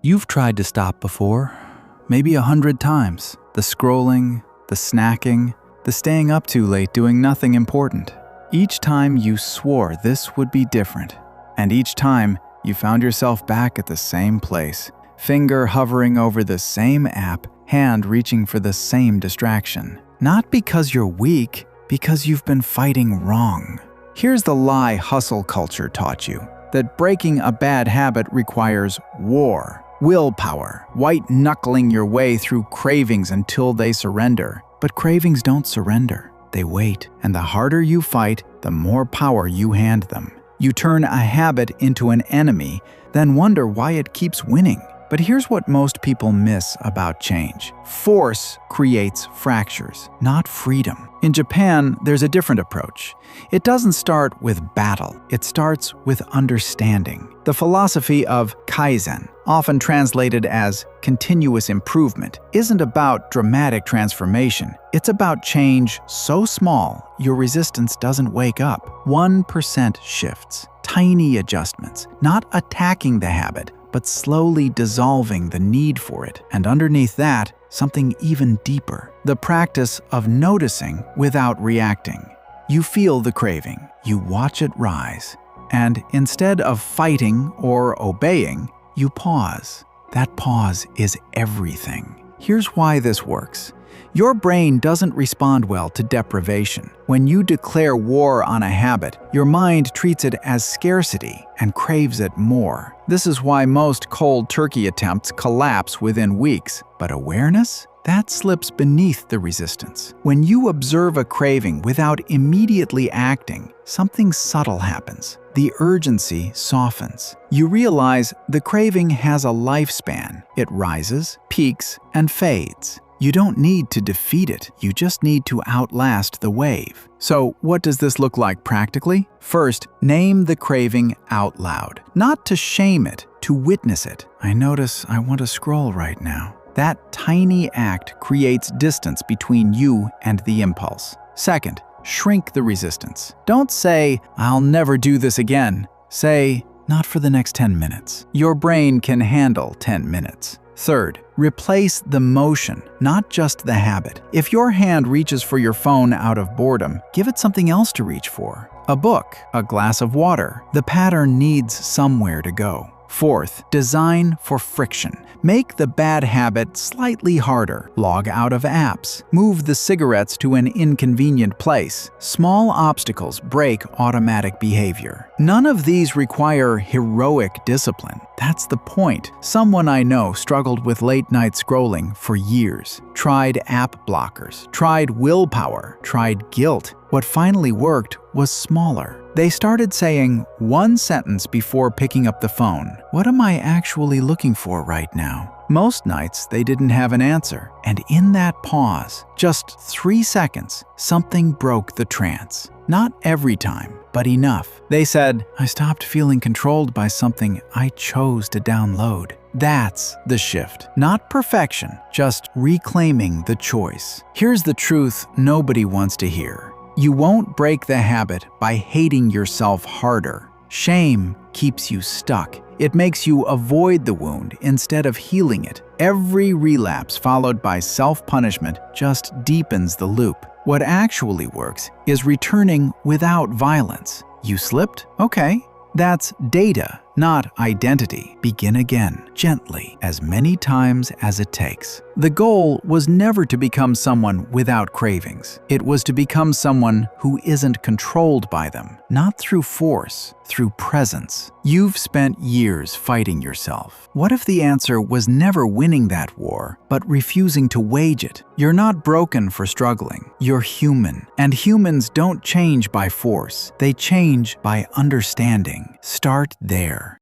You've tried to stop before, maybe 100 times. The scrolling, the snacking, the staying up too late doing nothing important. Each time you swore this would be different, and each time you found yourself back at the same place, finger hovering over the same app, hand reaching for the same distraction. Not because you're weak, because you've been fighting wrong. Here's the lie hustle culture taught you, that breaking a bad habit requires war, willpower, white-knuckling your way through cravings until they surrender. But cravings don't surrender. They wait, and the harder you fight, the more power you hand them. You turn a habit into an enemy, then wonder why it keeps winning. But here's what most people miss about change. Force creates fractures, not freedom. In Japan, there's a different approach. It doesn't start with battle. It starts with understanding. The philosophy of Kaizen, often translated as continuous improvement, isn't about dramatic transformation. It's about change so small your resistance doesn't wake up. 1% shifts, tiny adjustments, not attacking the habit, but slowly dissolving the need for it. And underneath that, something even deeper. The practice of noticing without reacting. You feel the craving, you watch it rise, and instead of fighting or obeying, you pause. That pause is everything. Here's why this works. Your brain doesn't respond well to deprivation. When you declare war on a habit, your mind treats it as scarcity and craves it more. This is why most cold turkey attempts collapse within weeks. But awareness? That slips beneath the resistance. When you observe a craving without immediately acting, something subtle happens. The urgency softens. You realize the craving has a lifespan. It rises, peaks, and fades. You don't need to defeat it, you just need to outlast the wave. So, what does this look like practically? First, name the craving out loud. Not to shame it, to witness it. I notice I want to scroll right now. That tiny act creates distance between you and the impulse. Second, shrink the resistance. Don't say, "I'll never do this again." Say, "Not for the next 10 minutes." Your brain can handle 10 minutes. Third, replace the motion, not just the habit. If your hand reaches for your phone out of boredom, give it something else to reach for. A book, a glass of water. The pattern needs somewhere to go. Fourth, design for friction. Make the bad habit slightly harder. Log out of apps. Move the cigarettes to an inconvenient place. Small obstacles break automatic behavior. None of these require heroic discipline. That's the point. Someone I know struggled with late-night scrolling for years. Tried app blockers, tried willpower, tried guilt. What finally worked was smaller. They started saying one sentence before picking up the phone. What am I actually looking for right now? Most nights, they didn't have an answer. And in that pause, just 3 seconds, something broke the trance. Not every time, but enough. They said, "I stopped feeling controlled by something I chose to download." That's the shift. Not perfection, just reclaiming the choice. Here's the truth nobody wants to hear. You won't break the habit by hating yourself harder. Shame keeps you stuck. It makes you avoid the wound instead of healing it. Every relapse followed by self-punishment just deepens the loop. What actually works is returning without violence. You slipped? Okay. That's data, not identity. Begin again, gently, as many times as it takes. The goal was never to become someone without cravings. It was to become someone who isn't controlled by them, not through force, through presence. You've spent years fighting yourself. What if the answer was never winning that war, but refusing to wage it? You're not broken for struggling. You're human. And humans don't change by force. They change by understanding. Start there.